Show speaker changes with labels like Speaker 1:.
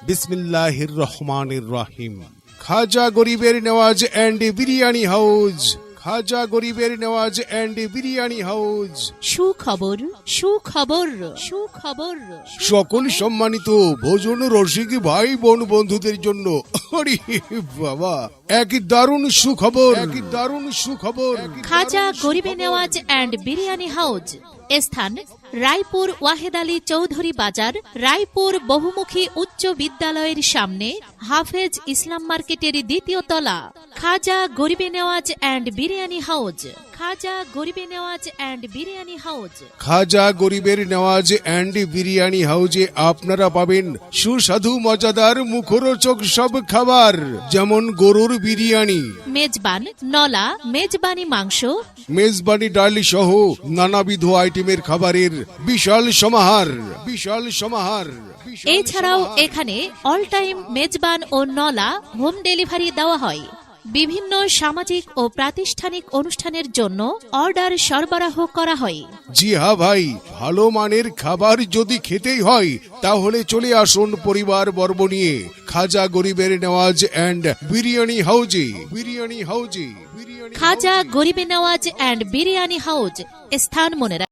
Speaker 1: বিসমিল্লাহির রহমানির রহিম। খাজা গরিবের নেওয়াজ অ্যান্ড বিরিয়ানি হাউস, খাজা গরিবের নেওয়াজ অ্যান্ড বিরিয়ানি হাউস।
Speaker 2: সুখবর, সুখবর, সুখবর।
Speaker 1: সকল সম্মানিত ভোজন রসিক ভাই বোন বন্ধুদের জন্য আরে বাবা, এক দারুণ সুখবর, এক দারুণ সুখবর।
Speaker 2: খাজা গরিবে নেওয়াজ অ্যান্ড বিরিয়ানি হাউস, স্থান রায়পুর ওয়াহেদ আলী চৌধুরী বাজার, রায়পুর বহুমুখী উচ্চ বিদ্যালয়ের সামনে, হাফেজ ইসলাম মার্কেটের দ্বিতীয় তলা। Khwaja Garibe Nawaz and biryani house, Khwaja Garibe Nawaz and biryani house.
Speaker 1: Khwaja গরিবের নেওয়াজ অ্যান্ড বিরিয়ানি হাউজে আপনারা পাবেন সুস্বাদু মজাদার মুখরোচক সব খাবার, যেমন গরুর বিরিয়ানি,
Speaker 2: মেজবান নলা, মেজবানি মাংস,
Speaker 1: মেজবানি ডাল সহ নানাবিধ আইটেমের খাবারের বিশাল সমাহার, বিশাল সমাহার।
Speaker 2: এছাড়াও এখানে অল টাইম মেজবান ও নলা হোম ডেলিভারি দেওয়া হয়। বিভিন্ন সামাজিক ও প্রাতিষ্ঠানিক অনুষ্ঠানের জন্য অর্ডার সরবরাহ করা হয়।
Speaker 1: জি হ্যাঁ ভাই, ভালো মানের খাবার যদি খেতেই হয় তাহলে চলে আসুন পরিবার বর্গ নিয়ে খাজা গরিবের নেওয়াজ অ্যান্ড বিরিয়ানি হাউজে, বিরিয়ানি হাউজে।
Speaker 2: খাজা গরিবে নেওয়াজ অ্যান্ড বিরিয়ানি হাউস, স্থান মনে